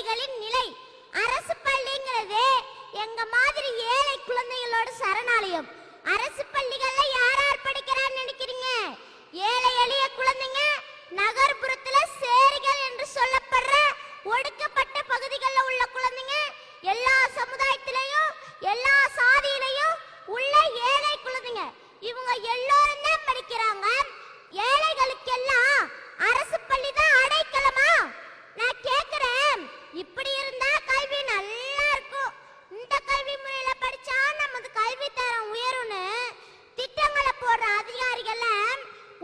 பள்ளிகளின் நிலை. அரசு பள்ளிங்கிறது எங்க மாதிரி ஏழை குழந்தைகளோட சரணாலயம். அரசு பள்ளிகள்ல யார் யார் படிக்கிறான்னு நினைக்கிறீங்க? ஏழை எளிய குழந்தைங்க, நகர்ப்புறத்துல சேரிகள் என்று சொல்லப்படுற ஒடுக்கப்பட்ட பகுதிகளில் உள்ள குழந்தைங்க, எல்லா சமுதாயத்திலையும் எல்லா சாதியிலையும் உள்ள ஏழை குழந்தைங்க, இவங்க எல்லாரும் தான் படிக்கிறாங்க. ஏழைகளுக்கெல்லாம் அரசு பள்ளி தான் அடைக்கலமா? நான் கேக்குறேன், இப்படி இருந்தா கல்வி நல்லா இருக்கும். இந்த கல்வி முறையில படிச்சா நமது கல்வி தரம் உயரும்னு திட்டங்களை போடுற அதிகாரிகள்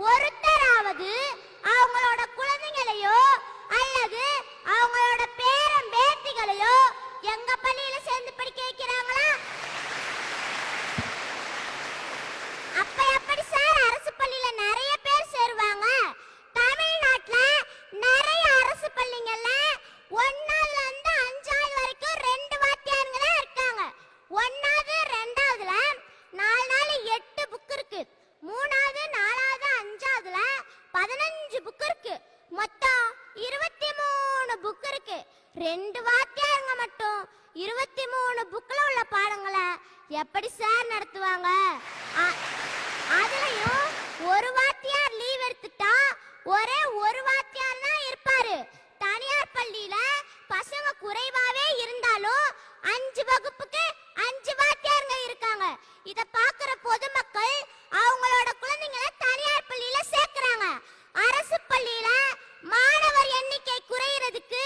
ஒருத்தராவது அவங்களோட குழந்தைகளையோ அல்லது அவங்களோட பேரன் பேத்திகளையோ எங்க பள்ளியில சேர்ந்து படிக்க வைக்கிறாங்களா? அப்ப எப்படி சார் அரசு பள்ளியில நிறைய பேர் சேருவாங்க? தமிழ்நாட்டுல நிறைய அரசு பள்ளிங்கள்ல 1ஆவதுல இருந்து 5ஆவது வரைக்கும் 2 வாத்தியாருங்க தான் இருக்காங்க. 1ஆவது 2ஆவதுல 4 8 புக் இருக்கு. 3ஆவது 4ஆவது 5ஆவதுல 15 புக் இருக்கு. மொத்தம் 23 புக் இருக்கு. 2 வாத்தியாருங்க மட்டும் 23 புக்ல உள்ள பாடங்களை எப்படி சார் நடத்துவாங்க? அதுலயும் ஒரு வாத்தியார் லீவ் எடுத்துட்டா ஒரே ஒரு வாத்தியார் தான் இருப்பாரு. தனியார் பள்ளியில பசங்க குறைவாவே இருந்தாலும் 5 வகுப்புக்கு 5 வாத்தியாருங்க இருக்காங்க. இத பாக்குற பொதுமக்கள் அவங்களோட குழந்தைங்களை தனியார் பள்ளியில சேர்க்கறாங்க. அரசு பள்ளியில மாணவர் எண்ணிக்கை குறையிறதுக்கு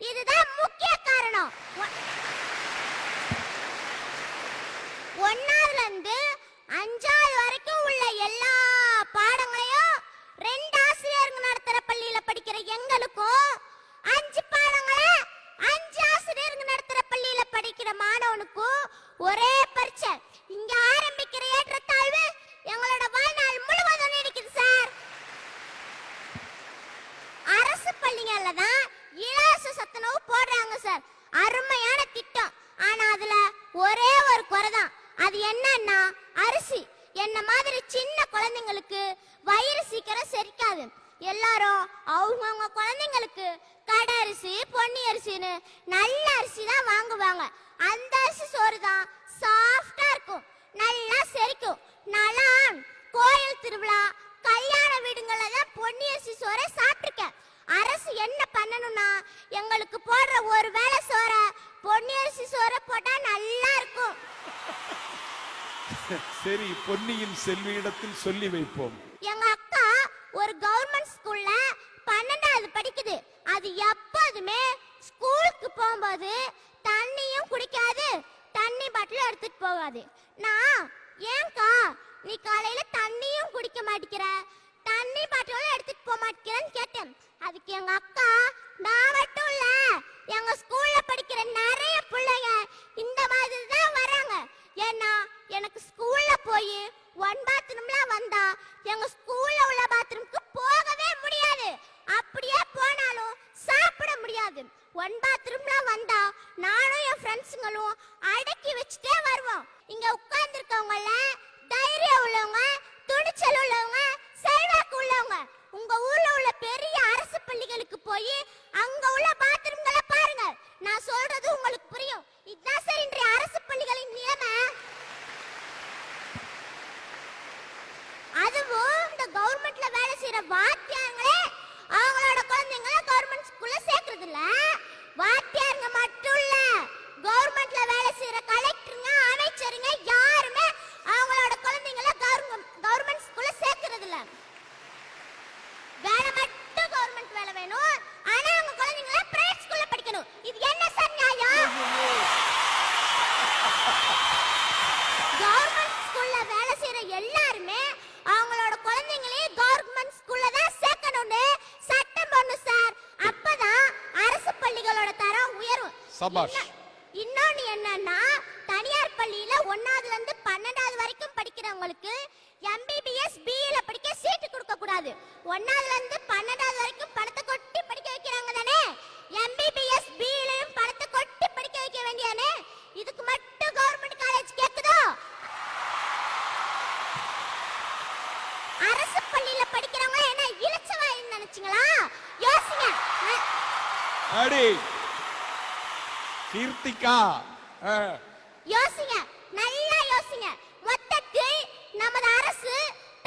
இதுதான் முக்கிய காரணம். 1ஆவதுல இருந்து 5ஆவது வரைக்கும் உள்ள எல்லா பாடங்களையும் 2 ஆசிரியர்கள் நடத்துற பள்ளியில படிக்கிற எங்களுக்கும் 5 பாடங்களை 5 ஆசிரியர்கள் நடத்துற பள்ளியில படிக்கிற மாணவனுக்கும் ஒரே பரீட்சை. இங்க ஆரம்பிக்கிற ஏற்றத்தாழ்வு எங்களோட வாழ்நாள் முழுவதும் நீடிக்குது சார். அரசு பள்ளிகள்ல தான் இலவச சத்துணவு போடுறாங்க சார். அருமையான திட்டம். ஆனா அதுல ஒரே ஒரு குறைதான். அது என்னன்னா அரிசி. என்ன மாதிரி சின்ன குழந்தைங்களுக்கு வயிறு சீக்கிரம் செரிக்காது. எல்லாரும் அவங்க குழந்தைங்களுக்கு கடை அரிசி பொன்னி அரிசின்னு நல்ல அரிசி தான் வாங்குவாங்க. அந்த அரிசி சோறு தான் சாஃப்டா இருக்கும், நல்லா செரிக்கும். நான் கோயில் திருவிழா கல்யாண வீடுங்கள்ல தான் பொன்னி அரிசி சோறை சாப்பிட்டுருக்கேன். அரசு என்ன பண்ணணும்னா எங்களுக்கு போடுற ஒரு வேளை சோற பொன்னி அரிசி சோறை போட்டா நல்லா இருக்கும். சரி, பொன்னியின் செல்வியிடத்தில் சொல்லி வைப்போம். எங்க அக்கா ஒரு கவர்மெண்ட் ஸ்கூல்ல 12ஆவது படிக்குது. அது எப்போதுமே ஸ்கூலுக்கு போகும்போது தண்ணியும் குடிக்காது, தண்ணி பாட்டில் எடுத்துட்டு போகாது. நான் ஏன்க்கா நீ காலையில தண்ணியும் குடிக்க மாட்டேங்கிற, தண்ணி பாட்டிலும் எடுத்துட்டு போக மாட்டேங்கிறன்னு கேட்டேன். அதுக்கு எங்க அக்கா, நான் மட்டும் இல்ல எங்க ஸ்கூல்ல படிக்கிற நிறைய பிள்ளைங்க இந்த மாதிரி தான் வராங்க. ஏன்னா எனக்கு ஸ்கூல்ல போய் 1 பாத்ரூம்ல வந்தா எங்க ஸ்கூல்ல உள்ள பாத்ரூம்க்கு போகவே முடியாது. அப்படியே போனாலும் சாப்பிட முடியாது. 1 பாத்ரூம்ல வந்தா நானும் என் ஃப்ரெண்ட்ஸுங்களும் அடக்கி வச்சுட்டே வருவோம். இங்க உட்கார்ந்துருக்கவங்கள தைரியம் உள்ளவங்க, துணிச்சல் உள்ளவங்க, செல்வாக்கு உள்ளவங்க உங்க ஊர்ல உள்ள பெரிய அரசு பள்ளிகளுக்கு போய் அங்க உள்ள பாத்ரூம்களை பாருங்க. நான் சொல்றது உங்களுக்கு புரியும். இதுதான் சார் இன்றைய அரசு பள்ளிகளின் நிலைமை. அதுவும் இந்த கவர்மெண்ட்ல வேலை செய்யற வாத்தியாங்களே அவங்களோட குழந்தைங்களை கவர்மெண்ட் ஸ்கூல்ல சேர்க்கறது இல்ல. வாத்தியாருங்க மட்டும் இல்ல, கவர்மெண்ட்ல வேலை செய்யற கலெக்டருங்க, அமைச்சருங்க யாருமே அவங்களோட குழந்தைங்களை கவர்மெண்ட் ஸ்கூல்ல சேர்க்கறது இல்ல. வேலை மட்டும் கவர்மெண்ட் வேலை வேணும், ஆனா அவங்க குழந்தைங்களை பிரைவேட் ஸ்கூல்ல படிக்கணும். இது என்ன சார் நியாயம்? கவர்மெண்ட் ஸ்கூல்ல வேலை செய்யற எல்லாருமே அவங்களோட குழந்தைங்களையும் கவர்மெண்ட் ஸ்கூல்ல தான் சேர்க்கணும்னு சட்டம் பண்ணணும் சார். அப்பதான் அரசு பள்ளிகளோட தரம் உயரும். சபாஷ். இன்னொன்னு என்னன்னா, தனியார் பள்ளியில 1ஆவதுல இருந்து 12ஆவது வரைக்கும் படிக்கிறவங்களுக்கு MBBS BA படிக்க சீட்டு கொடுக்க கூடாது. 1ஆவதுல இருந்து 12ஆவது வரைக்கும் பணத்தை கொட்டி படிக்க வைக்கிறாங்க தானே, MBBS BAலயும் பணத்தை கொட்டி படிக்க வைக்க வேண்டியானே. இதுக்கு மட்டும் கவர்மெண்ட் காலேஜ் கேக்குதோ? அரசு பள்ளியில படிக்கிறவங்க என்ன இலச்சவாயின்னு நினைச்சீங்களா? யோசிங்க. அடி கீர்த்திகா யோசிங்க, நல்லா யோசிங்க. மொத்தத்தில் நமது அரசு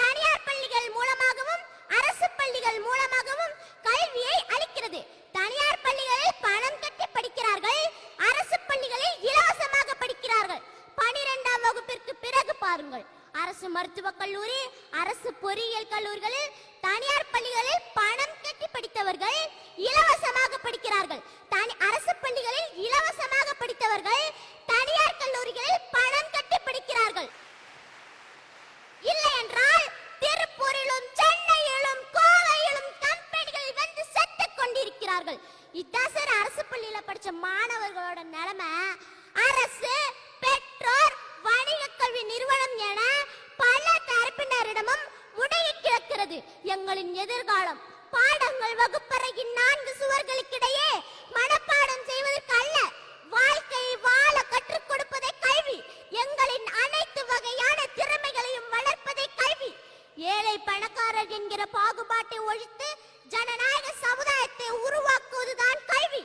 தனியார் பள்ளிகள் மூலமாகவும் அரசு பள்ளிகள் மூலமாகவும் கல்வியை அளிக்கிறது. தனியார் பள்ளிகளில் பணம் கட்டி படிக்கிறார்கள், அரசு பள்ளிகளில் இலவசமாக படிக்கிறார்கள். 12ஆம் வகுப்பிற்கு பிறகு பாருங்கள், அரசு மருத்துவக் கல்லூரி, அரசு பொறியியல் கல்லூரிகளில் தனியார் பள்ளிகளில் பணம் கட்டி படித்தவர்கள் இலவசமாக படிக்கிறார்கள். அரசு பள்ளிகளில் இலவசமாக படித்தவர்கள் தனியார் கல்லூரிகளில் பணம் கட்டி படிக்கிறார்கள். இல்லை என்றால் திருப்பூரிலும் சென்னையிலும் கோவையிலும் கம்பெனிகளில் வந்து செத்துக் கொண்டிருக்கிறார்கள். இதான் சார் அரசு பள்ளியில படிச்ச மாணவர்களோட நிலைமை. அரசு, பெற்றோர், வணிக கல்வி நிறுவனம் என பல தரப்பினரிடமும் முடங்கி கிடக்கிறது எங்களின் எதிர்காலம். பாடங்கள் வகுப்பறையின் 4 சுவர்களுக்கிடையே மனப்பாடம் செய்வதற்கு அல்ல, வாழ்க்கையை வாழ கற்றுக் கொடுப்பதே கல்வி. எங்களின் அனைத்து வகையான திறமைகளையும் வளர்ப்பதே கல்வி. ஏழை பணக்காரர் என்கிற பாகுபாட்டை ஒழித்து ஜனநாயக சமுதாயத்தை உருவாக்குவதுதான் கல்வி.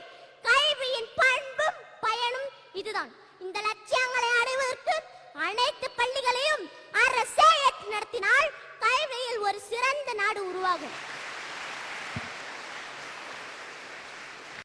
கல்வியின் பண்பும் பயனும் இதுதான். இந்த லட்சியங்களை அடைவதற்கு அனைத்து பள்ளிகளையும் அரசே ஏற்று நடத்தினால் கல்வியில் ஒரு சிறந்த நாடு உருவாகும்.